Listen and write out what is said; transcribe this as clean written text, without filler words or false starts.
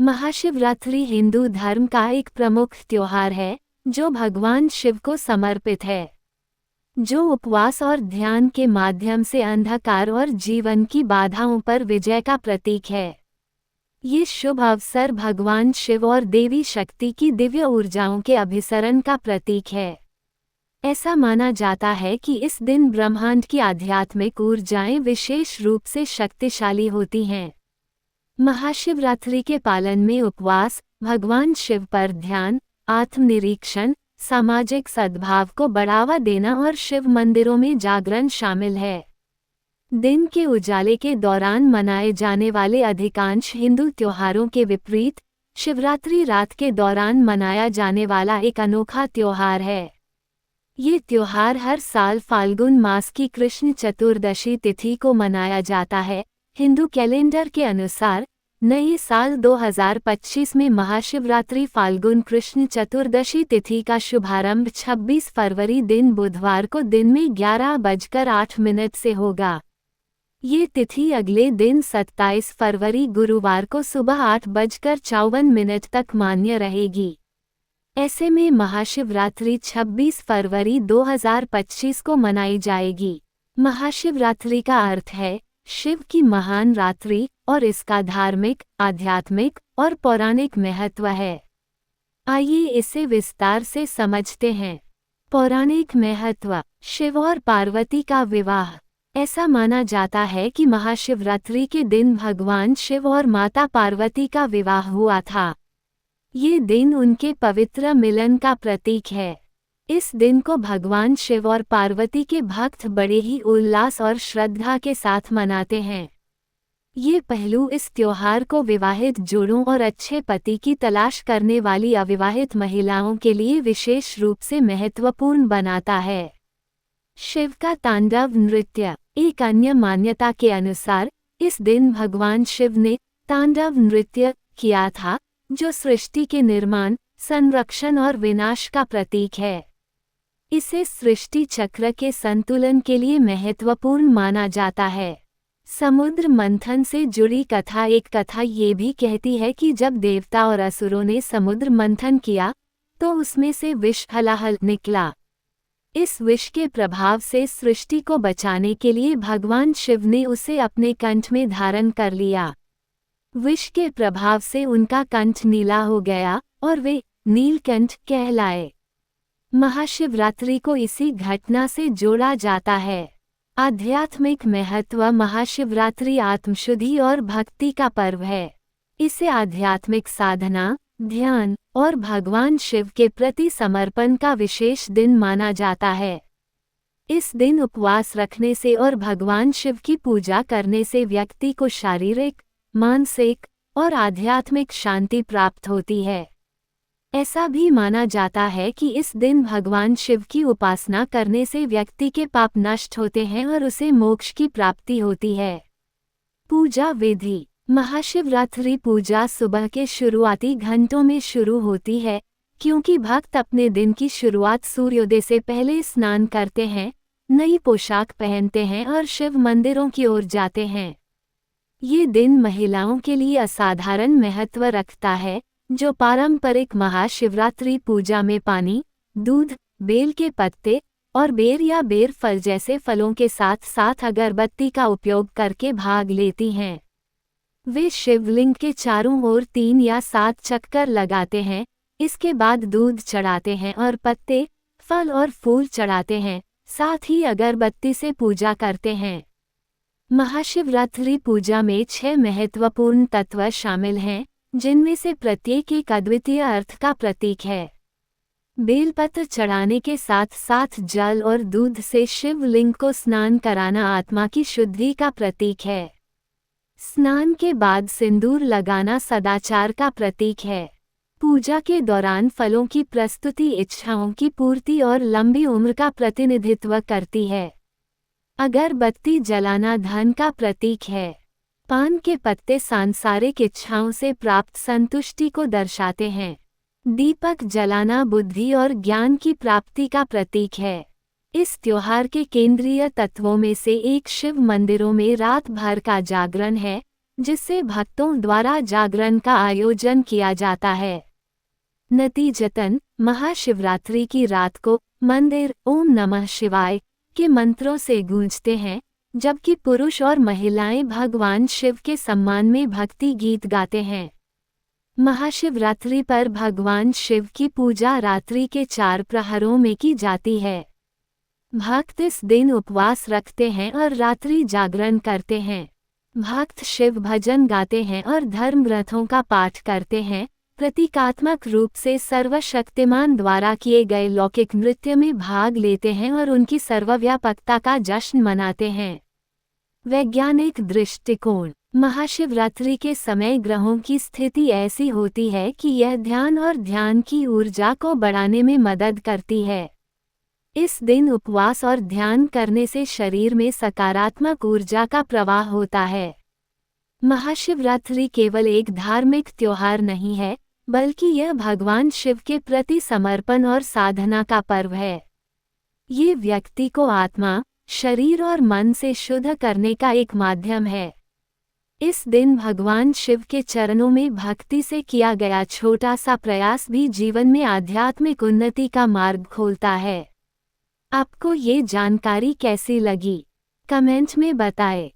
महाशिवरात्रि हिंदू धर्म का एक प्रमुख त्योहार है जो भगवान शिव को समर्पित है, जो उपवास और ध्यान के माध्यम से अंधकार और जीवन की बाधाओं पर विजय का प्रतीक है। ये शुभ अवसर भगवान शिव और देवी शक्ति की दिव्य ऊर्जाओं के अभिसरण का प्रतीक है। ऐसा माना जाता है कि इस दिन ब्रह्मांड की आध्यात्मिक ऊर्जाएं विशेष रूप से शक्तिशाली होती हैं। महाशिवरात्रि के पालन में उपवास, भगवान शिव पर ध्यान, आत्मनिरीक्षण, सामाजिक सद्भाव को बढ़ावा देना और शिव मंदिरों में जागरण शामिल है। दिन के उजाले के दौरान मनाए जाने वाले अधिकांश हिंदू त्योहारों के विपरीत, शिवरात्रि रात के दौरान मनाया जाने वाला एक अनोखा त्योहार है। ये त्योहार हर साल फाल्गुन मास की कृष्ण चतुर्दशी तिथि को मनाया जाता है। हिंदू कैलेंडर के अनुसार नए साल 2025 में महाशिवरात्रि फाल्गुन कृष्ण चतुर्दशी तिथि का शुभारंभ 26 फरवरी दिन बुधवार को दिन में 11:08 से होगा। ये तिथि अगले दिन 27 फरवरी गुरुवार को सुबह 8:54 तक मान्य रहेगी। ऐसे में महाशिवरात्रि 26 फरवरी 2025 को मनाई जाएगी। महाशिवरात्रि का अर्थ है शिव की महान रात्रि और इसका धार्मिक, आध्यात्मिक और पौराणिक महत्व है। आइए इसे विस्तार से समझते हैं। पौराणिक महत्व। शिव और पार्वती का विवाह। ऐसा माना जाता है कि महाशिवरात्रि के दिन भगवान शिव और माता पार्वती का विवाह हुआ था। ये दिन उनके पवित्र मिलन का प्रतीक है। इस दिन को भगवान शिव और पार्वती के भक्त बड़े ही उल्लास और श्रद्धा के साथ मनाते हैं। ये पहलू इस त्योहार को विवाहित जोड़ों और अच्छे पति की तलाश करने वाली अविवाहित महिलाओं के लिए विशेष रूप से महत्वपूर्ण बनाता है। शिव का तांडव नृत्य। एक अन्य मान्यता के अनुसार इस दिन भगवान शिव ने तांडव नृत्य किया था, जो सृष्टि के निर्माण, संरक्षण और विनाश का प्रतीक है। इसे सृष्टि चक्र के संतुलन के लिए महत्वपूर्ण माना जाता है। समुद्र मंथन से जुड़ी कथा। एक कथा ये भी कहती है कि जब देवता और असुरों ने समुद्र मंथन किया तो उसमें से विष हलाहल निकला। इस विष के प्रभाव से सृष्टि को बचाने के लिए भगवान शिव ने उसे अपने कंठ में धारण कर लिया। विष के प्रभाव से उनका कंठ नीला हो गया और वे नीलकंठ कहलाए। महाशिवरात्रि को इसी घटना से जोड़ा जाता है। आध्यात्मिक महत्व। महाशिवरात्रि आत्मशुद्धि और भक्ति का पर्व है। इसे आध्यात्मिक साधना, ध्यान और भगवान शिव के प्रति समर्पण का विशेष दिन माना जाता है। इस दिन उपवास रखने से और भगवान शिव की पूजा करने से व्यक्ति को शारीरिक, मानसिक और आध्यात्मिक शांति प्राप्त होती है। ऐसा भी माना जाता है कि इस दिन भगवान शिव की उपासना करने से व्यक्ति के पाप नष्ट होते हैं और उसे मोक्ष की प्राप्ति होती है। पूजा विधि। महाशिवरात्रि पूजा सुबह के शुरुआती घंटों में शुरू होती है, क्योंकि भक्त अपने दिन की शुरुआत सूर्योदय से पहले स्नान करते हैं, नई पोशाक पहनते हैं और शिव मंदिरों की ओर जाते हैं। ये दिन महिलाओं के लिए असाधारण महत्व रखता है, जो पारंपरिक महाशिवरात्रि पूजा में पानी, दूध, बेल के पत्ते और बेर या बेर फल जैसे फलों के साथ साथ अगरबत्ती का उपयोग करके भाग लेती हैं। वे शिवलिंग के चारों ओर 3 या 7 चक्कर लगाते हैं। इसके बाद दूध चढ़ाते हैं और पत्ते, फल और फूल चढ़ाते हैं, साथ ही अगरबत्ती से पूजा करते हैं। महाशिवरात्रि पूजा में 6 महत्वपूर्ण तत्व शामिल हैं, जिनमें से प्रत्येक एक अद्वितीय अर्थ का प्रतीक है। बेलपत्र चढ़ाने के साथ साथ जल और दूध से शिवलिंग को स्नान कराना आत्मा की शुद्धि का प्रतीक है। स्नान के बाद सिंदूर लगाना सदाचार का प्रतीक है। पूजा के दौरान फलों की प्रस्तुति इच्छाओं की पूर्ति और लंबी उम्र का प्रतिनिधित्व करती है। अगरबत्ती जलाना धन का प्रतीक है। पान के पत्ते सांसारिक इच्छाओं से प्राप्त संतुष्टि को दर्शाते हैं। दीपक जलाना बुद्धि और ज्ञान की प्राप्ति का प्रतीक है। इस त्योहार के केंद्रीय तत्वों में से एक शिव मंदिरों में रात भर का जागरण है, जिससे भक्तों द्वारा जागरण का आयोजन किया जाता है। नतीजतन महाशिवरात्रि की रात को मंदिर ओम नमः शिवाय के मंत्रों से गूंजते हैं, जबकि पुरुष और महिलाएं भगवान शिव के सम्मान में भक्ति गीत गाते हैं। महाशिवरात्रि पर भगवान शिव की पूजा रात्रि के 4 प्रहरों में की जाती है। भक्त इस दिन उपवास रखते हैं और रात्रि जागरण करते हैं। भक्त शिव भजन गाते हैं और धर्म ग्रंथों का पाठ करते हैं, प्रतीकात्मक रूप से सर्वशक्तिमान द्वारा किए गए लौकिक नृत्य में भाग लेते हैं और उनकी सर्वव्यापकता का जश्न मनाते हैं। वैज्ञानिक दृष्टिकोण। महाशिवरात्रि के समय ग्रहों की स्थिति ऐसी होती है कि यह ध्यान और ध्यान की ऊर्जा को बढ़ाने में मदद करती है। इस दिन उपवास और ध्यान करने से शरीर में सकारात्मक ऊर्जा का प्रवाह होता है। महाशिवरात्रि केवल एक धार्मिक त्योहार नहीं है, बल्कि यह भगवान शिव के प्रति समर्पण और साधना का पर्व है। ये व्यक्ति को आत्मा, शरीर और मन से शुद्ध करने का एक माध्यम है। इस दिन भगवान शिव के चरणों में भक्ति से किया गया छोटा सा प्रयास भी जीवन में आध्यात्मिक उन्नति का मार्ग खोलता है। आपको ये जानकारी कैसी लगी? कमेंट में बताएं।